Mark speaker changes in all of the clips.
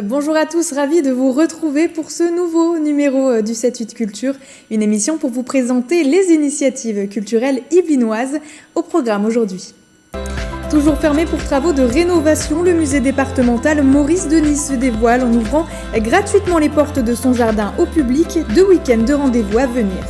Speaker 1: Bonjour à tous, ravi de vous retrouver pour ce nouveau numéro du 7-8 Culture, une émission pour vous présenter les initiatives culturelles yvelinoises au programme aujourd'hui. Toujours fermé pour travaux de rénovation, le musée départemental Maurice Denis se dévoile en ouvrant gratuitement les portes de son jardin au public, 2 week-ends de rendez-vous à venir.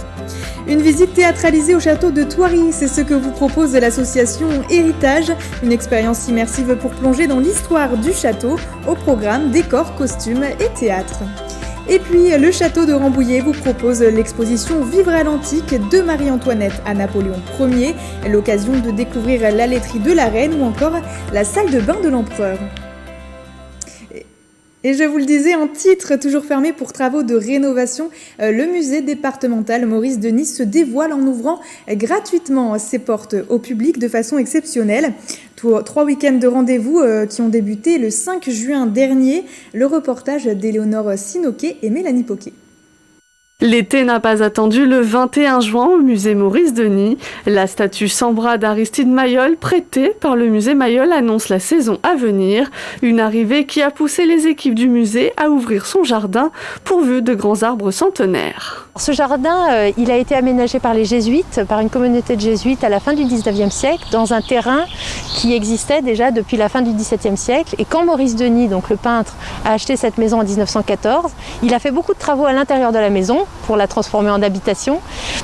Speaker 1: Une visite théâtralisée au château de Thoiry, c'est ce que vous propose l'association Héritage, une expérience immersive pour plonger dans l'histoire du château, au programme décors, costumes et théâtre. Et puis, le château de Rambouillet vous propose l'exposition Vivre à l'antique de Marie-Antoinette à Napoléon Ier, l'occasion de découvrir la laiterie de la reine ou encore la salle de bain de l'empereur. Et je vous le disais en titre, toujours fermé pour travaux de rénovation, le musée départemental Maurice Denis se dévoile en ouvrant gratuitement ses portes au public de façon exceptionnelle. 3 week-ends de rendez-vous qui ont débuté le 5 juin dernier. Le reportage d'Éléonore Sinoquet et Mélanie Poquet.
Speaker 2: L'été n'a pas attendu le 21 juin au musée Maurice Denis. La statue sans bras d'Aristide Maillol, prêtée par le musée Maillol, annonce la saison à venir. Une arrivée qui a poussé les équipes du musée à ouvrir son jardin pourvu de grands arbres centenaires.
Speaker 3: Ce jardin, il a été aménagé par les jésuites, par une communauté de jésuites à la fin du 19e siècle, dans un terrain qui existait déjà depuis la fin du 17e siècle. Et quand Maurice Denis, donc le peintre, a acheté cette maison en 1914, il a fait beaucoup de travaux à l'intérieur de la maison pour la transformer en habitation.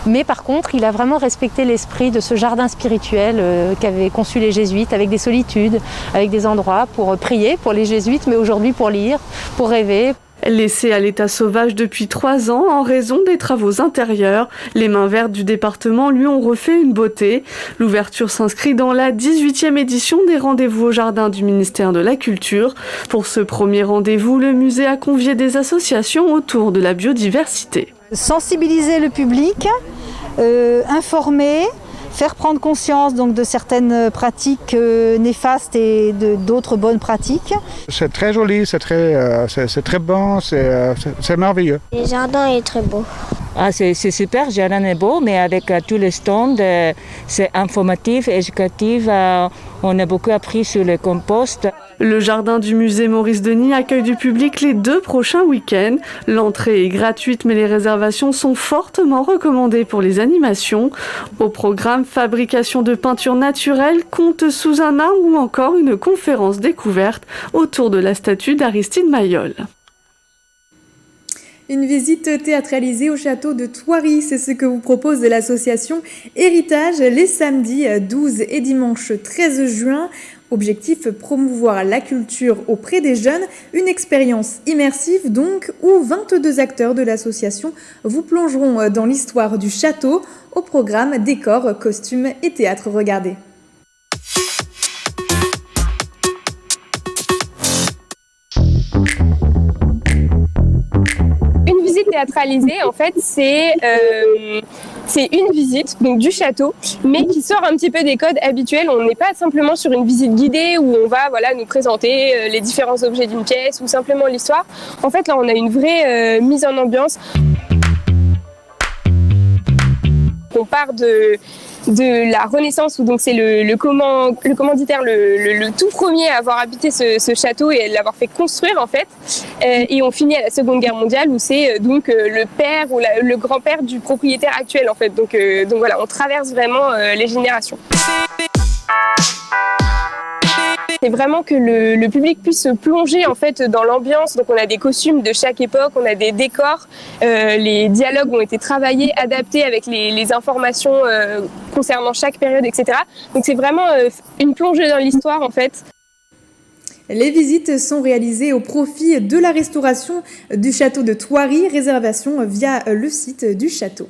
Speaker 3: Mais par contre, il a vraiment respecté l'esprit de ce jardin spirituel qu'avaient conçu les jésuites, avec des solitudes, avec des endroits pour prier, pour les jésuites, mais aujourd'hui pour lire, pour rêver.
Speaker 2: Laissé à l'état sauvage depuis 3 ans en raison des travaux intérieurs, les mains vertes du département lui ont refait une beauté. L'ouverture s'inscrit dans la 18e édition des rendez-vous au jardin du ministère de la Culture. Pour ce premier rendez-vous, le musée a convié des associations autour de la biodiversité.
Speaker 3: Sensibiliser le public, informer, faire prendre conscience donc, de certaines pratiques néfastes et d'autres bonnes pratiques.
Speaker 4: C'est très joli, c'est très bon, c'est merveilleux.
Speaker 5: Le jardin est très beau.
Speaker 6: C'est super, le jardin est beau, mais avec tous les stands, c'est informatif, éducatif. On a beaucoup appris sur le compost.
Speaker 2: Le jardin du musée Maurice Denis accueille du public les 2 prochains week-ends. L'entrée est gratuite, mais les réservations sont fortement recommandées pour les animations. Au programme, fabrication de peinture naturelle, conte sous un arbre ou encore une conférence découverte autour de la statue d'Aristide Maillol.
Speaker 1: Une visite théâtralisée au château de Thoiry, c'est ce que vous propose l'association Héritage les samedis 12 et dimanche 13 juin. Objectif, promouvoir la culture auprès des jeunes, une expérience immersive donc, où 22 acteurs de l'association vous plongeront dans l'histoire du château, au programme décors, costumes et théâtre. Regardez.
Speaker 7: Une visite théâtralisée, en fait, c'est une visite donc, du château, mais qui sort un petit peu des codes habituels. On n'est pas simplement sur une visite guidée où on va nous présenter les différents objets d'une pièce ou simplement l'histoire. En fait, là, on a une vraie mise en ambiance. On part de la Renaissance, où donc c'est le commanditaire, le tout premier à avoir habité ce château et à l'avoir fait construire en fait. Et on finit à la Seconde Guerre mondiale où c'est donc le père ou le grand-père du propriétaire actuel en fait. Donc voilà, on traverse vraiment les générations. C'est vraiment que le public puisse se plonger en fait dans l'ambiance. Donc on a des costumes de chaque époque, on a des décors, les dialogues ont été travaillés, adaptés avec les informations concernant chaque période, etc. Donc c'est vraiment une plongée dans l'histoire en fait.
Speaker 1: Les visites sont réalisées au profit de la restauration du château de Thoiry, réservation via le site du château.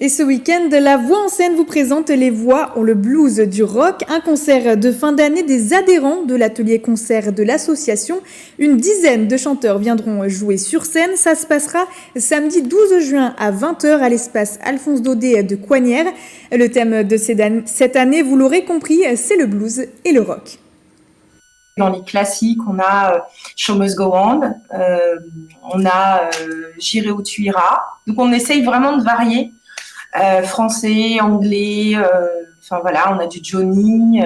Speaker 1: Et ce week-end, la Voix en scène vous présente Les Voix ont le blues du rock, un concert de fin d'année des adhérents de l'atelier concert de l'association. Une dizaine de chanteurs viendront jouer sur scène. Ça se passera samedi 12 juin à 20h à l'espace Alphonse Daudet de Coignières. Le thème de cette année, vous l'aurez compris, c'est le blues et le rock.
Speaker 8: Dans les classiques, on a Show Must Go On, on a J'irai où tu iras. Donc on essaye vraiment de varier. Français, anglais, enfin voilà, on a du Johnny.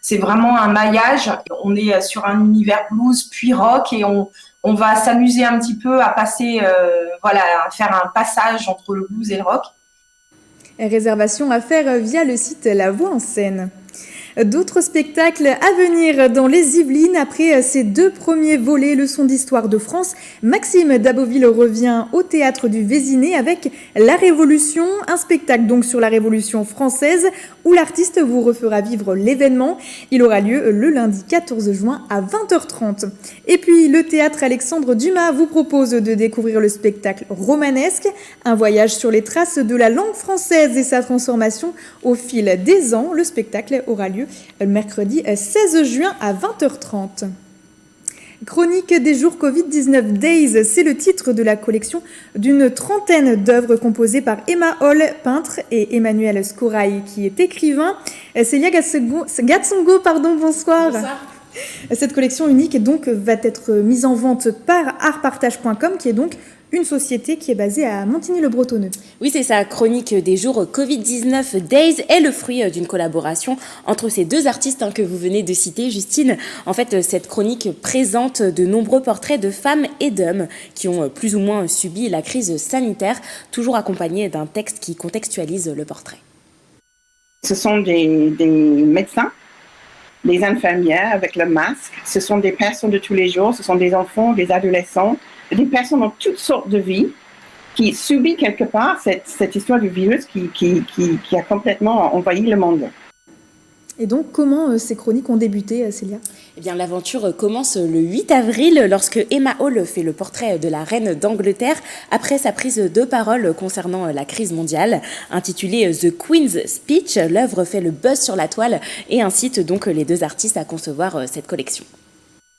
Speaker 8: c'est vraiment un maillage. On est sur un univers blues puis rock et on va s'amuser un petit peu à passer, à faire un passage entre le blues et le rock.
Speaker 1: Réservation à faire via le site La Voix en Scène. D'autres spectacles à venir dans les Yvelines. Après ses 2 premiers volets, Leçons d'histoire de France, Maxime Daboville revient au Théâtre du Vésinet avec La Révolution, un spectacle donc sur la Révolution française où l'artiste vous refera vivre l'événement. Il aura lieu le lundi 14 juin à 20h30. Et puis le Théâtre Alexandre Dumas vous propose de découvrir le spectacle Romanesque, un voyage sur les traces de la langue française et sa transformation au fil des ans. Le spectacle aura lieu le mercredi 16 juin à 20h30. Chronique des jours Covid-19 Days, c'est le titre de la collection d'une trentaine d'œuvres composées par Emma Hall, peintre, et Emmanuel Skoraï, qui est écrivain. Célia Gatsongo, bonsoir. Bonsoir. Cette collection unique donc va être mise en vente par artpartage.com, qui est donc une société qui est basée à Montigny-le-Bretonneux.
Speaker 5: Oui, c'est ça. Chronique des jours Covid-19 Days est le fruit d'une collaboration entre ces 2 artistes que vous venez de citer, Justine. En fait, cette chronique présente de nombreux portraits de femmes et d'hommes qui ont plus ou moins subi la crise sanitaire, toujours accompagnés d'un texte qui contextualise le portrait.
Speaker 9: Ce sont des médecins, des infirmières avec le masque. Ce sont des personnes de tous les jours, ce sont des enfants, des adolescents, des personnes dans toutes sortes de vies qui subissent quelque part cette histoire du virus qui a complètement envahi le monde.
Speaker 1: Et donc, comment ces chroniques ont débuté, Célia ?
Speaker 5: Eh bien, l'aventure commence le 8 avril lorsque Emma Hall fait le portrait de la reine d'Angleterre après sa prise de parole concernant la crise mondiale. Intitulée The Queen's Speech, l'œuvre fait le buzz sur la toile et incite donc les 2 artistes à concevoir cette collection.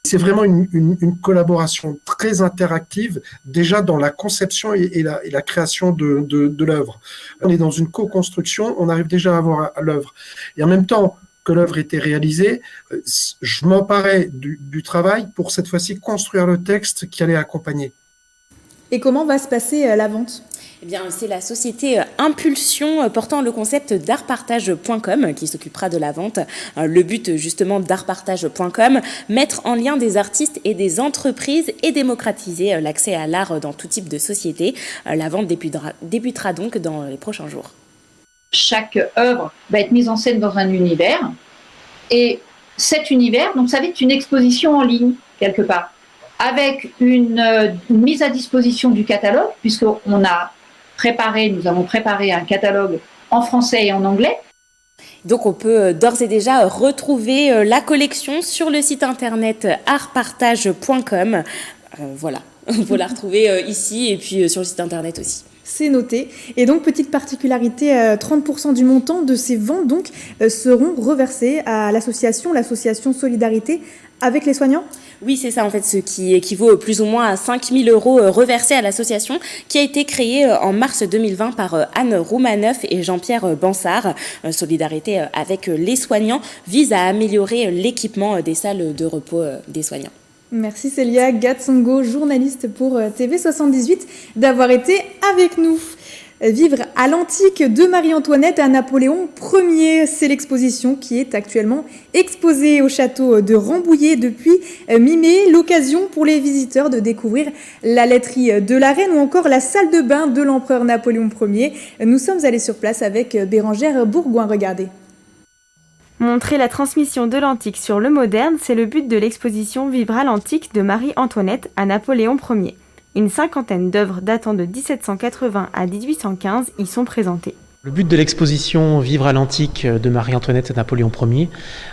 Speaker 10: C'est vraiment une collaboration très interactive, déjà dans la conception et la création de l'œuvre. On est dans une co-construction, on arrive déjà à avoir l'œuvre. Et en même temps que l'œuvre était réalisée, je m'emparais du travail pour cette fois-ci construire le texte qui allait accompagner.
Speaker 1: Et comment va se passer la vente ?
Speaker 5: Eh bien, c'est la société Impulsion portant le concept d'artpartage.com qui s'occupera de la vente. Le but justement d'artpartage.com, mettre en lien des artistes et des entreprises et démocratiser l'accès à l'art dans tout type de société. La vente débutera donc dans les prochains jours.
Speaker 11: Chaque œuvre va être mise en scène dans un univers et cet univers, donc ça va être une exposition en ligne quelque part avec une mise à disposition du catalogue puisqu'on a nous avons préparé un catalogue en français et en anglais.
Speaker 5: Donc on peut d'ores et déjà retrouver la collection sur le site internet artpartage.com. Voilà, on peut la retrouver ici et puis sur le site internet aussi.
Speaker 1: C'est noté. Et donc, petite particularité, 30% du montant de ces ventes donc, seront reversés à l'association Solidarité avec les soignants ?
Speaker 5: Oui, c'est ça en fait, ce qui équivaut plus ou moins à 5 000 € reversés à l'association qui a été créée en mars 2020 par Anne Roumanoff et Jean-Pierre Bansard. Solidarité avec les soignants vise à améliorer l'équipement des salles de repos des soignants.
Speaker 1: Merci Célia Gatsongo, journaliste pour TV78, d'avoir été avec nous. Vivre à l'antique de Marie-Antoinette à Napoléon Ier, c'est l'exposition qui est actuellement exposée au château de Rambouillet depuis mi-mai. L'occasion pour les visiteurs de découvrir la laiterie de la reine ou encore la salle de bain de l'empereur Napoléon Ier. Nous sommes allés sur place avec Bérangère Bourgoin. Regardez.
Speaker 12: Montrer la transmission de l'antique sur le moderne, c'est le but de l'exposition Vivre à l'antique de Marie-Antoinette à Napoléon Ier. Une cinquantaine d'œuvres datant de 1780 à 1815 y sont présentées.
Speaker 13: Le but de l'exposition Vivre à l'antique de Marie-Antoinette à Napoléon Ier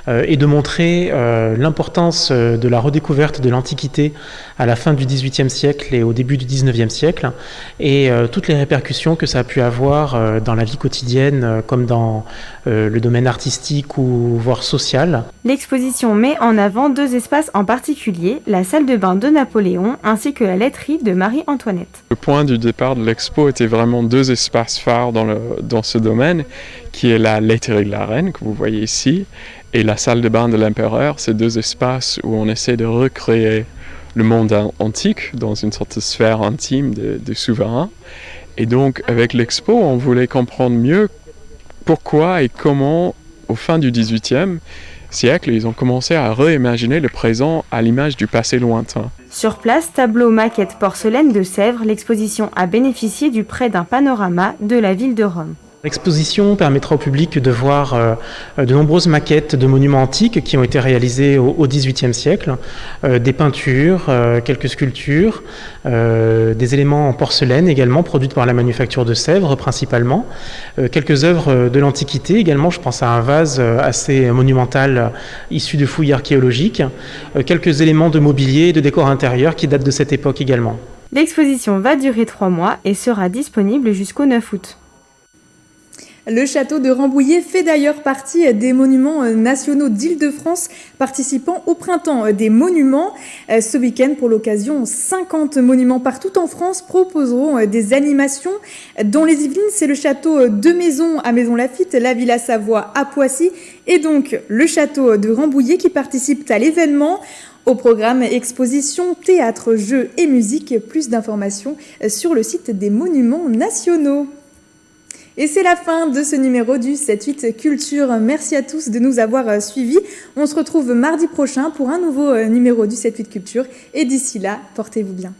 Speaker 13: est de montrer l'importance de la redécouverte de l'Antiquité à la fin du XVIIIe siècle et au début du XIXe siècle et toutes les répercussions que ça a pu avoir dans la vie quotidienne comme dans le domaine artistique ou voire social.
Speaker 12: L'exposition met en avant deux espaces en particulier, la salle de bain de Napoléon ainsi que la laiterie de Marie-Antoinette.
Speaker 14: Le point du départ de l'expo était vraiment deux espaces phares dans ce domaine, qui est la laiterie de la reine, que vous voyez ici, et la salle de bain de l'empereur. C'est deux espaces où on essaie de recréer le monde antique dans une sorte de sphère intime du souverain. Et donc, avec l'expo, on voulait comprendre mieux pourquoi et comment, au fin du XVIIIe, siècle, ils ont commencé à réimaginer le présent à l'image du passé lointain.
Speaker 12: Sur place, tableaux, maquettes, porcelaine de Sèvres, l'exposition a bénéficié du prêt d'un panorama de la ville de Rome.
Speaker 13: L'exposition permettra au public de voir de nombreuses maquettes de monuments antiques qui ont été réalisées au XVIIIe siècle, des peintures, quelques sculptures, des éléments en porcelaine également produites par la manufacture de Sèvres principalement, quelques œuvres de l'Antiquité également, je pense à un vase assez monumental issu de fouilles archéologiques, quelques éléments de mobilier et de décor intérieur qui datent de cette époque également.
Speaker 12: L'exposition va durer 3 mois et sera disponible jusqu'au 9 août.
Speaker 1: Le château de Rambouillet fait d'ailleurs partie des monuments nationaux d'Île-de-France participant au printemps des monuments. Ce week-end, pour l'occasion, 50 monuments partout en France proposeront des animations. Dans les Yvelines, c'est le château de Maisons à Maisons-Laffitte, la Villa Savoie à Poissy et donc le château de Rambouillet qui participent à l'événement. Au programme exposition, théâtre, jeux et musique. Plus d'informations sur le site des monuments nationaux. Et c'est la fin de ce numéro du 7-8 Culture. Merci à tous de nous avoir suivis. On se retrouve mardi prochain pour un nouveau numéro du 7-8 Culture. Et d'ici là, portez-vous bien.